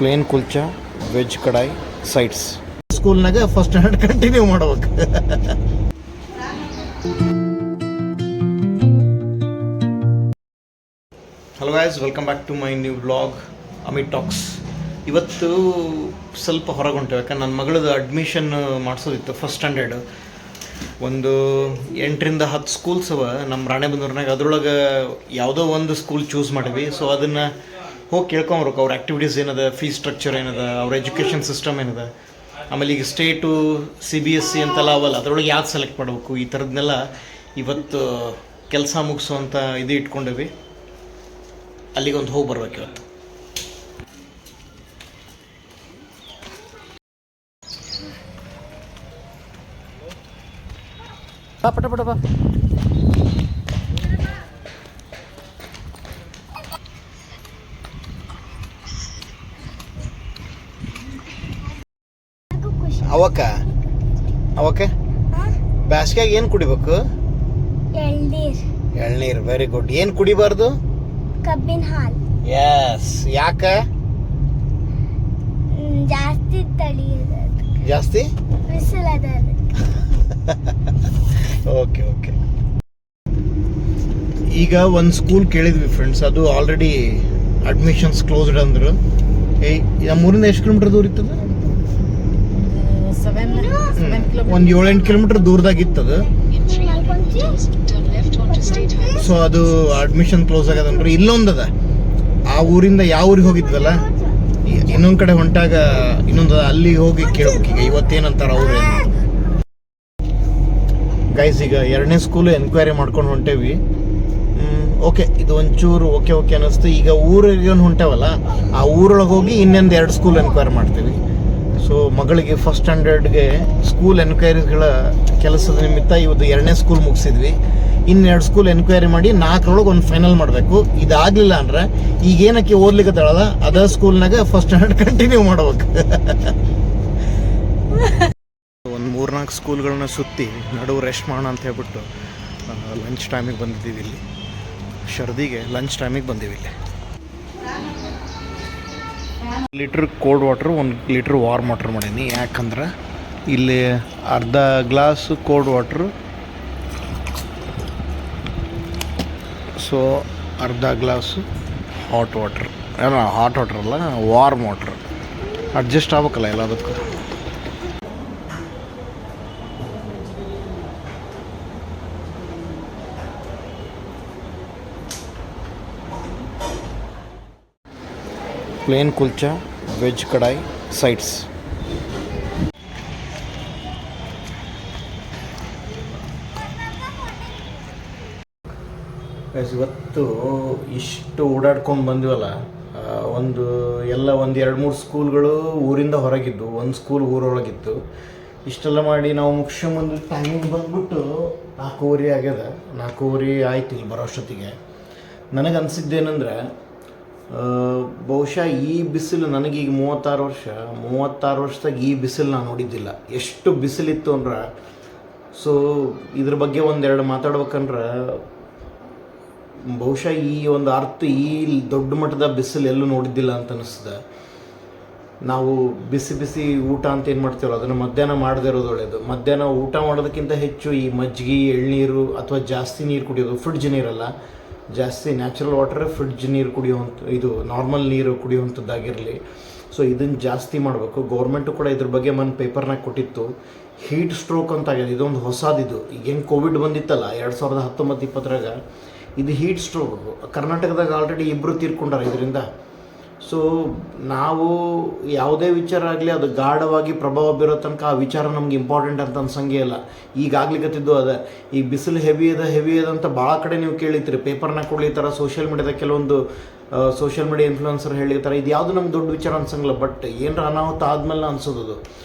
Plane kulcha, veg kadai, sides. ಸ್ಕೂಲ್ನಾಗ first standard continue ಮಾಡ್ಬೇಕು. Hello guys, welcome back to my new vlog Amit talks. ಇವತ್ತು ಸ್ವಲ್ಪ ಹೊರಗೆ ಹೊಂಟೇವೆ, ಯಾಕಂದ್ರೆ ನನ್ನ ಮಗಳದು ಅಡ್ಮಿಷನ್ ಮಾಡಿಸೋದಿತ್ತು. ಫಸ್ಟ್ ಸ್ಟ್ಯಾಂಡರ್ಡ್ ಒಂದು 8ರಿಂದ 10 ಸ್ಕೂಲ್ಸ್ ಅವ ನಮ್ಮ ರಾಣೆಬೆನ್ನೂರಿನಾಗ. ಅದ್ರೊಳಗೆ ಯಾವುದೋ ಒಂದು ಸ್ಕೂಲ್ ಚೂಸ್ ಮಾಡೀವಿ. ಸೊ ಅದನ್ನು ಹೋಗಿ ಕೇಳ್ಕೊಂಬರ್ಬೇಕು, ಅವ್ರ ಆ್ಯಕ್ಟಿವಿಟೀಸ್ ಏನದ, ಫೀಸ್ ಸ್ಟ್ರಕ್ಚರ್ ಏನದ, ಅವ್ರ ಎಜುಕೇಷನ್ ಸಿಸ್ಟಮ್ ಏನದ, ಆಮೇಲೆ ಈಗ ಸ್ಟೇಟು CBSE ಅಂತೆಲ್ಲ ಅವಲ್ಲ, ಅದರೊಳಗೆ ಯಾವ್ದು ಸೆಲೆಕ್ಟ್ ಮಾಡಬೇಕು, ಈ ಥರದ್ದನ್ನೆಲ್ಲ ಇವತ್ತು ಕೆಲಸ ಮುಗಿಸೋವಂಥ ಇದು ಇಟ್ಕೊಂಡೇವಿ. ಅಲ್ಲಿಗೊಂದು ಹೋಗಿ ಬರ್ಬೇಕು ಇವತ್ತು. ಪಟ ಪಟ ಬಾ. ಅವಕ್ಕೆ ಬ್ಯಾಸ್ಗ್ಯಾಗ ಏನು ಕುಡಿಬೇಕು? ಎಳ್ನೀರು. Very good. ಏನು ಕುಡಿಬಾರ್ದು? ಕಬ್ಬಿನ ಹಾಲು. ಎಸ್. ಯಾಕೆ? ಜಾಸ್ತಿ ತಳಿ ಜಾಸ್ತಿ ಬಿಸಿಲದ. ಓಕೆ. ಈಗ ಒಂದು ಸ್ಕೂಲ್ ಕೇಳಿದ್ವಿ ಫ್ರೆಂಡ್ಸ್, ಅದು ಆಲ್ರೆಡಿ ಅಡ್ಮಿಷನ್ಸ್ ಕ್ಲೋಸ್ಡ್ ಅಂದ್ರು. ನಮ್ಮೂರಿಂದ ಎಷ್ಟು ಕಿಲೋಮೀಟರ್ ದೂರ ಇರ್ತದೆ? ಒಂದು 7-8 ಕಿಲೋಮೀಟರ್ ದೂರದಾಗಿತ್ತದು. ಸೊ ಅದು ಅಡ್ಮಿಷನ್ ಕ್ಲೋಸ್ ಆಗದಂದ್ರೆ ಇಲ್ಲೊಂದದ. ಆ ಊರಿಂದ ಯಾವ ಊರಿಗೆ ಹೋಗಿದ್ವಲ್ಲ, ಇನ್ನೊಂದು ಕಡೆ ಹೊಂಟಾಗ ಇನ್ನೊಂದು ಅಲ್ಲಿಗೆ ಹೋಗಿ ಕೇಳ್ಬೇಕು. ಈಗ ಇವತ್ತೇನಂತಾರ ಅವ್ರು. ಗೈಸ್, ಈಗ 2ನೇ ಸ್ಕೂಲ್ ಎನ್ಕ್ವೈರಿ ಮಾಡ್ಕೊಂಡು ಹೊಂಟೇವಿ. ಓಕೆ, ಇದು ಒಂಚೂರು ಓಕೆ ಅನ್ನಿಸ್ತು. ಈಗ ಊರಿಗೆ ಹೊಂಟೇವಲ್ಲ, ಆ ಊರೊಳಗೆ ಹೋಗಿ ಇನ್ನೊಂದು 2 ಸ್ಕೂಲ್ ಎನ್ಕ್ವೈರಿ ಮಾಡ್ತೀವಿ. ಸೊ ಮಗಳಿಗೆ ಫಸ್ಟ್ ಸ್ಟ್ಯಾಂಡರ್ಡ್ಗೆ ಸ್ಕೂಲ್ ಎನ್ಕ್ವೈರಿಗಳ ಕೆಲಸದ ನಿಮಿತ್ತ ಇವತ್ತು 2ನೇ ಸ್ಕೂಲ್ ಮುಗಿಸಿದ್ವಿ. ಇನ್ನು 2 ಸ್ಕೂಲ್ ಎನ್ಕ್ವೈರಿ ಮಾಡಿ 4ರೊಳಗೆ ಒಂದು ಫೈನಲ್ ಮಾಡಬೇಕು. ಇದಾಗಲಿಲ್ಲ ಅಂದ್ರೆ ಈಗೇನಕ್ಕೆ ಓದ್ಲಿಕ್ಕೆ ತಳದ ಅದ ಸ್ಕೂಲ್ನಾಗ ಫಸ್ಟ್ ಸ್ಟ್ಯಾಂಡರ್ಡ್ ಕಂಟಿನ್ಯೂ ಮಾಡ್ಬೇಕು. ಒಂದು 3-4 ಸ್ಕೂಲ್ಗಳನ್ನ ಸುತ್ತಿ ನಡುವು ರೆಸ್ಟ್ ಮಾಡೋಣ ಅಂತ ಹೇಳ್ಬಿಟ್ಟು ಲಂಚ್ ಟೈಮಿಗೆ ಬಂದಿದ್ದೀವಿ. ಇಲ್ಲಿ ಶರ್ದಿಗೆ ಲಂಚ್ ಟೈಮಿಗೆ ಬಂದೀವಿ. ಇಲ್ಲಿ 1 litre cold water, 1 litre warm water ಮಾಡೀನಿ. ಯಾಕಂದ್ರೆ ಇಲ್ಲಿ ಅರ್ಧ ಗ್ಲಾಸ್ ಕೋಲ್ಡ್ ವಾಟ್ರು, ಸೊ ಅರ್ಧ glass hot water. Hot water ಅಲ್ಲ, ವಾರ್ಮ್ ವಾಟ್ರ್. ಅಡ್ಜಸ್ಟ್ ಆಗ್ಬೇಕಲ್ಲ ಎಲ್ಲದಕ್ಕೂ. Plane kulcha, veg kadai, sides. ಇವತ್ತು ಇಷ್ಟು ಓಡಾಡ್ಕೊಂಡು ಬಂದಿವಲ್ಲ, ಒಂದು 2-3 ಸ್ಕೂಲ್ಗಳು ಊರಿಂದ ಹೊರಗಿದ್ದು, ಒಂದು ಸ್ಕೂಲ್ ಊರೊಳಗಿತ್ತು. ಇಷ್ಟೆಲ್ಲ ಮಾಡಿ ನಾವು ಮುಗಿಸ್ಕೊಂಬಂದು ಟೈಮಿಂಗ್ ಬಂದ್ಬಿಟ್ಟು 4:15 ಆಗ್ಯದ. 4:15 ಆಯ್ತು ಇಲ್ಲಿ ಬರೋ ಅಷ್ಟೊತ್ತಿಗೆ. ನನಗೆ ಅನಿಸಿದ್ದೇನೆಂದ್ರೆ, ಬಹುಶಃ ಈ ಬಿಸಿಲು ನನಗೀಗ 36 ವರ್ಷದಾಗ ಈ ಬಿಸಿಲು ನಾನು ನೋಡಿದ್ದಿಲ್ಲ. ಎಷ್ಟು ಬಿಸಿಲಿತ್ತು ಅಂದ್ರೆ, ಸೊ ಇದ್ರ ಬಗ್ಗೆ ಒಂದೆರಡು ಮಾತಾಡ್ಬೇಕಂದ್ರೆ, ಬಹುಶಃ ಈ ಒಂದು ಈ ದೊಡ್ಡ ಮಟ್ಟದ ಬಿಸಿಲು ಎಲ್ಲೂ ನೋಡಿದ್ದಿಲ್ಲ ಅಂತ ಅನ್ನಿಸ್ತದೆ. ನಾವು ಬಿಸಿ ಊಟ ಅಂತ ಏನು ಮಾಡ್ತೀವಲ್ಲ, ಅದನ್ನು ಮಧ್ಯಾಹ್ನ ಮಾಡದೇ ಇರೋದು ಒಳ್ಳೆಯದು. ಮಧ್ಯಾಹ್ನ ಊಟ ಮಾಡೋದಕ್ಕಿಂತ ಹೆಚ್ಚು ಈ ಮಜ್ಜಿಗೆ, ಎಳ್ನೀರು ಅಥವಾ ಜಾಸ್ತಿ ನೀರು ಕುಡಿಯೋದು, ಫ್ರಿಡ್ಜ್ ನೀರಲ್ಲ, ಜಾಸ್ತಿ ನ್ಯಾಚುರಲ್ ವಾಟರ್, ಫ್ರಿಡ್ಜ್ ನೀರು ಕುಡಿಯುವಂಥ, ಇದು ನಾರ್ಮಲ್ ನೀರು ಕುಡಿಯುವಂಥದ್ದಾಗಿರಲಿ. ಸೊ ಇದನ್ನು ಜಾಸ್ತಿ ಮಾಡಬೇಕು. ಗೌರ್ಮೆಂಟು ಕೂಡ ಇದ್ರ ಬಗ್ಗೆ ಪೇಪರ್ನಾಗ ಕೊಟ್ಟಿತ್ತು. ಹೀಟ್ ಸ್ಟ್ರೋಕ್ ಅಂತ ಆಗಿದೆ, ಇದೊಂದು ಹೊಸದಿದು. ಈಗೇನು ಕೋವಿಡ್ ಬಂದಿತ್ತಲ್ಲ 2019-20 ಇದು ಹೀಟ್ ಸ್ಟ್ರೋಕ್. ಕರ್ನಾಟಕದಾಗ ಆಲ್ರೆಡಿ 2 ತೀರ್ಕೊಂಡಾರ ಇದರಿಂದ. ಸೊ ನಾವು ಯಾವುದೇ ವಿಚಾರ ಆಗಲಿ ಅದು ಗಾಢವಾಗಿ ಪ್ರಭಾವ ಬೀರೋ ತನಕ ಆ ವಿಚಾರ ನಮ್ಗೆ ಇಂಪಾರ್ಟೆಂಟ್ ಅಂತ ಅನ್ಸಂಗೆ ಇಲ್ಲ. ಈಗಾಗ್ಲಿಕ್ಕತ್ತಿದ್ದು ಅದ. ಈ ಬಿಸಿಲು ಹೆವಿ ಅದ ಅಂತ ಭಾಳ ಕಡೆ ನೀವು ಕೇಳಿರ್ತೀರಿ. ಪೇಪರ್ನಾಗ ಕೊಡ್ಲಿತ್ತಾರ, ಸೋಷಿಯಲ್ ಮೀಡಿಯಾದಾಗ ಕೆಲವೊಂದು ಸೋಷಿಯಲ್ ಮೀಡಿಯಾ ಇನ್ಫ್ಲುಯೆನ್ಸರ್ ಹೇಳಿರ್ತಾರೆ. ಇದು ಯಾವುದು ನಮ್ಗೆ ದೊಡ್ಡ ವಿಚಾರ ಅನ್ಸಂಗಿಲ್ಲ, ಬಟ್ ಏನರ ಅನಾಹುತ ಆದಮೇಲೆ ಅನ್ಸೋದು.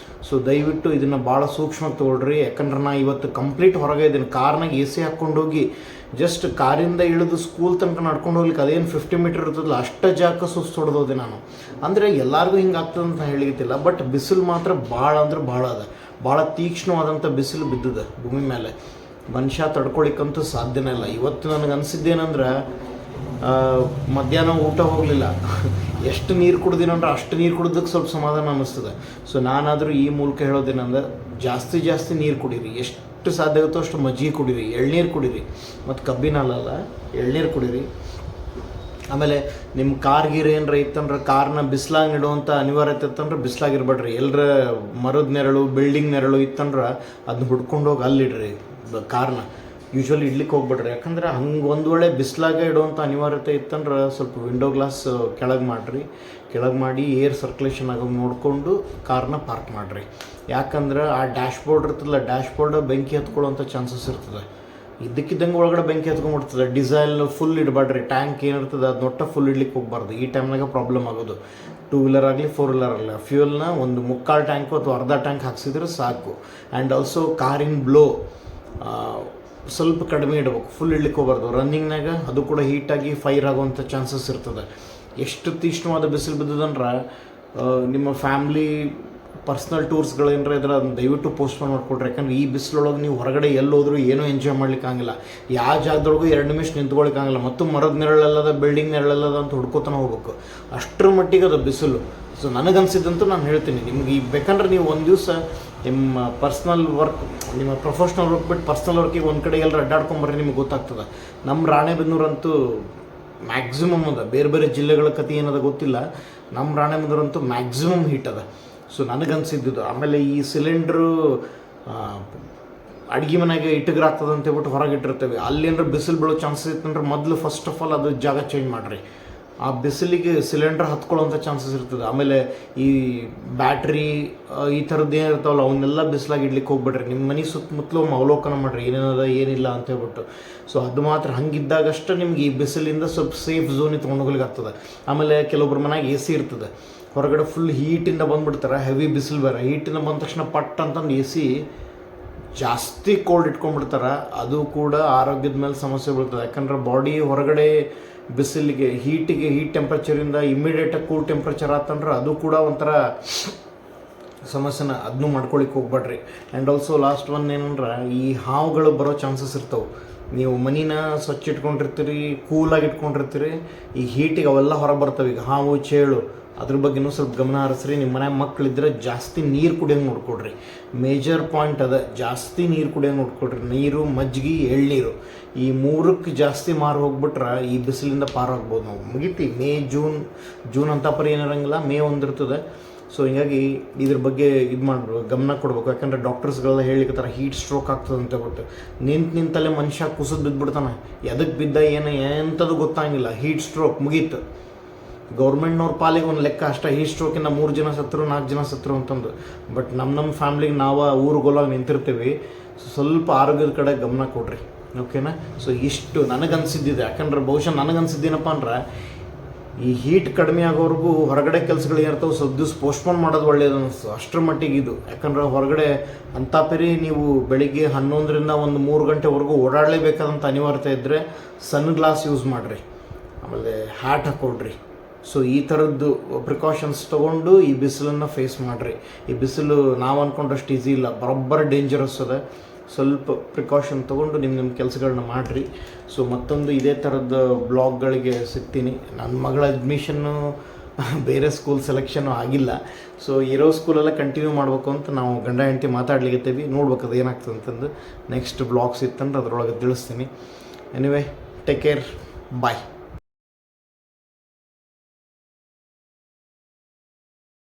ಸೊ ದಯವಿಟ್ಟು ಇದನ್ನು ಭಾಳ ಸೂಕ್ಷ್ಮವಾಗಿ ತೊಗೊಳ್ರಿ. ಯಾಕಂದ್ರೆ ನಾ ಇವತ್ತು ಕಂಪ್ಲೀಟ್ ಹೊರಗೆ ಇದ್ದೀನಿ. ಕಾರ್ನಾಗ AC ಹಾಕ್ಕೊಂಡೋಗಿ ಜಸ್ಟ್ ಕಾರಿಂದ ಇಳಿದು ಸ್ಕೂಲ್ ತನಕ ನಡ್ಕೊಂಡು ಹೋಗ್ಲಿಕ್ಕೆ ಅದೇನು 50 ಮೀಟರ್ ಇರ್ತದಲ್ಲ, ಅಷ್ಟು ಜಾಗ ಸುಸ್ತು ಹೊಡೆದೋದೆ ನಾನು. ಅಂದರೆ ಎಲ್ಲರಿಗೂ ಹಿಂಗೆ ಆಗ್ತದೆ ಅಂತ ಹೇಳಿಗಿತ್ತಿಲ್ಲ, ಬಟ್ ಬಿಸಿಲು ಮಾತ್ರ ಭಾಳ ಅಂದ್ರೆ ಭಾಳ ಅದ. ಭಾಳ ತೀಕ್ಷ್ಣವಾದಂಥ ಬಿಸಿಲು ಬಿದ್ದದ ಭೂಮಿ ಮೇಲೆ. ಮನುಷ್ಯ ತಡ್ಕೊಳಿಕ್ಕಂತೂ ಸಾಧ್ಯನೇ ಇಲ್ಲ. ಇವತ್ತು ನನಗೆ ಅನಿಸಿದ್ದೇನೆಂದ್ರೆ, ಮಧ್ಯಾಹ್ನ ಊಟ ಹೋಗಲಿಲ್ಲ. ಎಷ್ಟು ನೀರು ಕುಡ್ದಿನ ಅಂದ್ರೆ ಅಷ್ಟು ನೀರು ಕುಡಿದಕ್ಕೆ ಸ್ವಲ್ಪ ಸಮಾಧಾನ ಅನ್ನಿಸ್ತದೆ. ಸೊ ನಾನಾದರೂ ಈ ಮೂಲಕ ಹೇಳೋದೇನಂದ್ರೆ ಜಾಸ್ತಿ ನೀರು ಕುಡೀರಿ, ಎಷ್ಟು ಸಾಧ್ಯ ಆಗುತ್ತೋ ಅಷ್ಟು ಮಜ್ಜಿಗೆ ಕುಡೀರಿ, ಎಳ್ನೀರು ಕುಡೀರಿ, ಮತ್ತು ಕಬ್ಬಿನ ಹಾಲಲ್ಲ ಎಳ್ನೀರು ಕುಡೀರಿ. ಆಮೇಲೆ ನಿಮ್ಮ ಕಾರ್ ಗೀರ್ ಏನಾರ ಇತ್ತಂದ್ರೆ ಕಾರ್ನ ಬಿಸಿಲಾಗಿ ಇಡುವಂಥ ಅನಿವಾರ್ಯತೆ ಇತ್ತಂದ್ರೆ ಬಿಸಿಲಾಗಿರ್ಬೇಡ್ರಿ. ಎಲ್ಲರ ಮರದ ನೆರಳು ಬಿಲ್ಡಿಂಗ್ ನೆರಳು ಇತ್ತಂದ್ರೆ ಅದನ್ನ ಹುಡ್ಕೊಂಡು ಹೋಗಿ ಅಲ್ಲಿಡ್ರಿ ಕಾರ್ನ. ಯೂಶ್ವಲಿ ಇಡ್ಲಿಕ್ಕೆ ಹೋಗ್ಬೇಡ್ರಿ, ಯಾಕಂದ್ರೆ ಹಂಗೆ ಒಂದು ವೇಳೆ ಬಿಸಿಲಾಗೆ ಇಡುವಂಥ ಅನಿವಾರ್ಯತೆ ಇತ್ತಂದ್ರೆ ಸ್ವಲ್ಪ ವಿಂಡೋ ಗ್ಲಾಸ್ ಕೆಳಗೆ ಮಾಡಿ ಏರ್ ಸರ್ಕ್ಯುಲೇಷನ್ ಆಗೋದು ನೋಡಿಕೊಂಡು ಕಾರ್ನ ಪಾರ್ಕ್ ಮಾಡಿರಿ. ಯಾಕಂದ್ರೆ ಆ ಡ್ಯಾಶ್ ಬೋರ್ಡ್ ಇರ್ತದಲ್ಲ, ಡ್ಯಾಶ್ ಬೋರ್ಡ್ ಬೆಂಕಿ ಹತ್ಕೊಳ್ಳೋಂಥ ಚಾನ್ಸಸ್ ಇರ್ತದೆ. ಇದ್ದಕ್ಕಿದ್ದಂಗೆ ಒಳಗಡೆ ಬೆಂಕಿ ಹತ್ಕೊಂಡ್ಬಿಡ್ತದೆ. ಡೀಸೆಲ್ ಫುಲ್ ಇಡಬೇಡ್ರಿ, ಟ್ಯಾಂಕ್ ಏನಿರ್ತದೆ ಅದು ನೊಟ್ಟ ಫುಲ್ ಇಡ್ಲಿಕ್ಕೆ ಹೋಗ್ಬಾರ್ದು. ಈ ಟೈಮ್ನಾಗ ಪ್ರಾಬ್ಲಮ್ ಆಗೋದು. 2 ವೀಲರ್ ಆಗಲಿ 4 ವೀಲರ್ ಆಗಲಿ ಫ್ಯೂಯಲ್ನ ಒಂದು 3/4 ಟ್ಯಾಂಕು ಅಥವಾ ಅರ್ಧ ಟ್ಯಾಂಕ್ ಹಾಕ್ಸಿದ್ರೆ ಸಾಕು. ಆ್ಯಂಡ್ ಆಲ್ಸೋ ಕಾರಿನ ಬ್ಲೋ ಸ್ವಲ್ಪ ಕಡಿಮೆ ಇಡಬೇಕು, ಫುಲ್ ಇಡ್ಲಿಕ್ಕೆ ಹೋಗ್ಬಾರ್ದು. ರನ್ನಿಂಗ್ನಾಗ ಅದು ಕೂಡ ಹೀಟಾಗಿ ಫೈರ್ ಆಗುವಂಥ ಚಾನ್ಸಸ್ ಇರ್ತದೆ. ಎಷ್ಟು ತೀಕ್ಷ್ಣವಾದ ಬಿಸಿಲು ಬಿದ್ದದಂದ್ರೆ ನಿಮ್ಮ ಫ್ಯಾಮ್ಲಿ ಪರ್ಸ್ನಲ್ ಟೂರ್ಸ್ಗಳೇನಾರ ಇದ್ರೆ ಅದನ್ನು ದಯವಿಟ್ಟು ಪೋಸ್ಟ್ಪೋನ್ ಮಾಡಿಕೊಡ್ರಿ. ಯಾಕಂದ್ರೆ ಈ ಬಿಸಿಲೊಳಗೆ ನೀವು ಹೊರಗಡೆ ಎಲ್ಲೋದ್ರೂ ಏನೂ ಎಂಜಾಯ್ ಮಾಡ್ಲಿಕ್ಕೆ ಆಗಂಗಿಲ್ಲ. ಯಾವ ಜಾಗದೊಳಗೂ 2 ನಿಮಿಷ ನಿಂತ್ಕೊಳ್ಳಿಕ್ಕಾಗಲ್ಲ. ಮತ್ತು ಮರದ ನೆರಳೆಲ್ಲದ ಬಿಲ್ಡಿಂಗ್ ನೆರಳೆಲ್ಲದ ಅಂತ ಹುಡ್ಕೋತಾನೆ ಹೋಗ್ಬೇಕು, ಅಷ್ಟರ ಮಟ್ಟಿಗೆ ಅದು ಬಿಸಿಲು. ಸೊ ನನಗನ್ಸಿದ್ದಂತೂ ನಾನು ಹೇಳ್ತೀನಿ ನಿಮ್ಗೆ. ಈಗ ಬೇಕಂದ್ರೆ ನೀವು ಒಂದು ದಿವಸ ನಿಮ್ಮ ಪರ್ಸ್ನಲ್ ವರ್ಕ್, ನಿಮ್ಮ ಪ್ರೊಫೆಷ್ನಲ್ ವರ್ಕ್ ಬಿಟ್ಟು ಪರ್ಸ್ನಲ್ ವರ್ಕಿಗೆ ಒಂದು ಕಡೆ ಎಲ್ಲರೂ ಅಡ್ಡಾಡ್ಕೊಂಬರ್ರಿ, ನಿಮ್ಗೆ ಗೊತ್ತಾಗ್ತದೆ. ನಮ್ಮ ರಾಣೆಬೆನ್ನೂರಂತೂ ಮ್ಯಾಕ್ಸಿಮಮ್ ಅದ. ಬೇರೆ ಬೇರೆ ಜಿಲ್ಲೆಗಳ ಕತೆ ಏನದ ಗೊತ್ತಿಲ್ಲ, ನಮ್ಮ ರಾಣೆಬೆನ್ನೂರಂತೂ ಮ್ಯಾಕ್ಸಿಮಮ್ ಹೀಟ್ ಅದ. ಸೊ ನನಗನ್ಸಿದ್ದು. ಆಮೇಲೆ ಈ ಸಿಲಿಂಡ್ರು ಅಡುಗೆ ಮನೆಗೆ ಇಟ್ಟಿಗ್ರಾಗ್ತದೆ ಅಂತ ಹೇಳ್ಬಿಟ್ಟು ಹೊರಗೆ ಇಟ್ಟಿರ್ತೇವೆ. ಅಲ್ಲೇನಾರ ಬಿಸಿಲು ಬೀಳೋ ಚಾನ್ಸಸ್ ಇತ್ತಂದ್ರೆ ಮೊದಲು ಫಸ್ಟ್ ಆಫ್ ಆಲ್ ಅದು ಜಾಗ ಚೇಂಜ್ ಮಾಡಿರಿ. ಆ ಬಿಸಿಲಿಗೆ ಸಿಲಿಂಡರ್ ಹತ್ಕೊಳ್ಳೋಂಥ ಚಾನ್ಸಸ್ ಇರ್ತದೆ. ಆಮೇಲೆ ಈ ಬ್ಯಾಟ್ರಿ ಈ ಥರದ್ದು ಏನಿರ್ತಾವಲ್ಲ ಅವನ್ನೆಲ್ಲ ಬಿಸಿಲಾಗಿ ಇಡ್ಲಿಕ್ಕೆ ಹೋಗ್ಬಿಡ್ರಿ. ನಿಮ್ಮ ಮನೆ ಸುತ್ತಮುತ್ತಲು ಅವಲೋಕನ ಮಾಡಿರಿ ಏನೇನದ ಏನಿಲ್ಲ ಅಂತ ಹೇಳ್ಬಿಟ್ಟು. ಸೊ ಅದು ಮಾತ್ರ ಹಂಗಿದ್ದಾಗಷ್ಟೇ ನಿಮ್ಗೆ ಈ ಬಿಸಿಲಿಂದ ಸ್ವಲ್ಪ ಸೇಫ್ ಝೋನಿಗೆ ತೊಗೊಂಡೋಗ್ಲಿಕ್ಕೆ ಆಗ್ತದೆ. ಆಮೇಲೆ ಕೆಲವೊಬ್ರು ಮನೆಯಾಗ AC ಇರ್ತದೆ, ಹೊರಗಡೆ ಫುಲ್ ಹೀಟಿಂದ ಬಂದುಬಿಡ್ತಾರೆ, ಹೆವಿ ಬಿಸಿಲು ಬೇರೆ. ಹೀಟಿಂದ ಬಂದ ತಕ್ಷಣ ಪಟ್ ಅಂತಂದು AC ಜಾಸ್ತಿ ಕೋಲ್ಡ್ ಇಟ್ಕೊಂಡ್ಬಿಡ್ತಾರೆ. ಅದು ಕೂಡ ಆರೋಗ್ಯದ ಮೇಲೆ ಸಮಸ್ಯೆ ಬೀಳ್ತದೆ. ಯಾಕಂದ್ರೆ ಬಾಡಿ ಹೊರಗಡೆ ಬಿಸಿಲಿಗೆ ಹೀಟ್ ಟೆಂಪ್ರೇಚರಿಂದ ಇಮ್ಮಿಡಿಯೇಟಾಗಿ ಕೂಲ್ ಟೆಂಪ್ರೇಚರ್ ಆತಂದ್ರೆ ಅದು ಕೂಡ ಒಂಥರ ಸಮಸ್ಯೆನ. ಅದನ್ನೂ ಮಾಡ್ಕೊಳಿಕ್ಕೆ ಹೋಗ್ಬೇಡ್ರಿ. ಆ್ಯಂಡ್ ಆಲ್ಸೋ ಲಾಸ್ಟ್ ಒನ್ ಏನಂದ್ರೆ ಈ ಹಾವುಗಳು ಬರೋ ಚಾನ್ಸಸ್ ಇರ್ತವೆ. ನೀವು ಮನಿನ ಸ್ವಚ್ಛ ಇಟ್ಕೊಂಡಿರ್ತೀರಿ, ಕೂಲಾಗಿ ಇಟ್ಕೊಂಡಿರ್ತೀರಿ, ಈ ಹೀಟಿಗೆ ಅವೆಲ್ಲ ಹೊರಗೆ ಬರ್ತವೆ. ಈಗ ಹಾವು ಚೇಳು ಅದ್ರ ಬಗ್ಗೆನೂ ಸ್ವಲ್ಪ ಗಮನ ಹರಿಸ್ರಿ. ನಿಮ್ಮ ಮನ್ಯಾಗ ಮಕ್ಕಳಿದ್ರೆ ಜಾಸ್ತಿ ನೀರು ಕುಡಿಯೋಂಗೆ ನೋಡ್ಕೊಡ್ರಿ. ಮೇಜರ್ ಪಾಯಿಂಟ್ ಅದ, ಜಾಸ್ತಿ ನೀರು ಕುಡಿಯೋಂಗೆ ನೋಡ್ಕೊಡ್ರಿ. ನೀರು, ಮಜ್ಜಿಗೆ, ಎಳ್ನೀರು ಈ 3ಕ್ಕೆ ಜಾಸ್ತಿ ಮಾರು ಹೋಗ್ಬಿಟ್ರೆ ಈ ಬಿಸಿಲಿಂದ ಪಾರಾಗ್ಬೋದು ನಾವು. ಮುಗಿತಿ ಮೇ ಜೂನ್ ಅಂತ ಪರಿ ಏನಿರಂಗಿಲ್ಲ, ಮೇ 1 ಇರ್ತದೆ. ಸೊ ಹಿಂಗಾಗಿ ಇದ್ರ ಬಗ್ಗೆ ಇದು ಮಾಡ್ಬೇಕು, ಗಮನ ಕೊಡ್ಬೇಕು. ಯಾಕಂದರೆ ಡಾಕ್ಟರ್ಸ್ಗಳೆಲ್ಲ ಹೇಳಿಕತ್ತಾರೆ ಹೀಟ್ ಸ್ಟ್ರೋಕ್ ಆಗ್ತದೆ ಅಂತ ಬಿಟ್ಟು. ನಿಂತಲ್ಲೇ ಮನುಷ್ಯ ಕುಸಿದು ಬಿದ್ದುಬಿಡ್ತಾನೆ. ಎದಕ್ಕೆ ಬಿದ್ದ ಎಂಥದ್ದು ಗೊತ್ತಾಗಿಲ್ಲ, ಹೀಟ್ ಸ್ಟ್ರೋಕ್ ಮುಗೀತು. ಗೌರ್ಮೆಂಟ್ನವ್ರ ಪಾಲಿಗೆ ಒಂದು ಲೆಕ್ಕ ಅಷ್ಟೇ, ಹೀಟ್ ಸ್ಟ್ರೋಕಿಂದ 3 ಜನ ಸತ್ತರು 4 ಜನ ಸತ್ತರು ಅಂತಂದು. ಬಟ್ ನಮ್ಮ ಫ್ಯಾಮ್ಲಿಗೆ ನಾವು ಊರುಗೊಲಾಗಿ ನಿಂತಿರ್ತೀವಿ. ಸ್ವಲ್ಪ ಆರೋಗ್ಯದ ಕಡೆ ಗಮನ ಕೊಡ್ರಿ, ಓಕೆನಾ? ಸೊ ಇಷ್ಟು ನನಗನ್ಸಿದ್ದಿದೆ. ಯಾಕಂದ್ರೆ ಬಹುಶಃ ನನಗನ್ಸಿದ್ದೇನಪ್ಪ ಅಂದ್ರೆ ಈ ಹೀಟ್ ಕಡಿಮೆ ಆಗೋವರೆಗೂ ಹೊರಗಡೆ ಕೆಲಸಗಳು ಏನಿರ್ತಾವೆ ಸ್ವಲ್ಪ ದಿವಸ ಪೋಸ್ಟ್ಪೋನ್ ಮಾಡೋದು ಒಳ್ಳೆಯದು ಅನ್ನಿಸ್ತು, ಅಷ್ಟರ ಮಟ್ಟಿಗೆ ಇದು. ಯಾಕಂದ್ರೆ ಹೊರಗಡೆ ಅಂಥ ಪರಿ ನೀವು ಬೆಳಿಗ್ಗೆ 11ರಿಂದ ಒಂದು 3 ಗಂಟೆವರೆಗೂ ಓಡಾಡಲೇಬೇಕಾದಂಥ ಅನಿವಾರ್ಯತೆ ಇದ್ದರೆ ಸನ್ ಗ್ಲಾಸ್ ಯೂಸ್ ಮಾಡಿರಿ, ಆಮೇಲೆ ಹ್ಯಾಟ್ ಹಾಕ್ಕೊಳ್ರಿ. ಸೊ ಈ ಥರದ್ದು ಪ್ರಿಕಾಷನ್ಸ್ ತೊಗೊಂಡು ಈ ಬಿಸಿಲನ್ನು ಫೇಸ್ ಮಾಡಿರಿ. ಈ ಬಿಸಿಲು ನಾವು ಅಂದ್ಕೊಂಡಷ್ಟು ಈಸಿ ಇಲ್ಲ, ಬರೋಬ್ಬರ ಡೇಂಜರಸ್ ಅದ. ಸ್ವಲ್ಪ ಪ್ರಿಕಾಷನ್ ತೊಗೊಂಡು ನಿಮ್ಮ ಕೆಲಸಗಳನ್ನ ಮಾಡಿರಿ. ಸೊ ಮತ್ತೊಂದು ಇದೇ ಥರದ ಬ್ಲಾಗ್ಗಳಿಗೆ ಸಿಗ್ತೀನಿ. ನನ್ನ ಮಗಳ ಅಡ್ಮಿಷನ್ನು ಬೇರೆ ಸ್ಕೂಲ್ ಸೆಲೆಕ್ಷನ್ನು ಆಗಿಲ್ಲ. ಸೊ ಇರೋ ಸ್ಕೂಲೆಲ್ಲ ಕಂಟಿನ್ಯೂ ಮಾಡಬೇಕು ಅಂತ ನಾವು ಗಂಡ ಹೆಂಡತಿ ಮಾತಾಡ್ಲಿಕ್ಕತ್ತೀವಿ. ನೋಡ್ಬೇಕು ಅದು ಏನಾಗ್ತದೆ ಅಂತಂದು. ನೆಕ್ಸ್ಟ್ ಬ್ಲಾಗ್ಸ್ ಇತ್ತಂದ್ರೆ ಅದರೊಳಗೆ ತಿಳಿಸ್ತೀನಿ. ಎನಿವೆ, ಟೇಕ್ ಕೇರ್, ಬಾಯ್.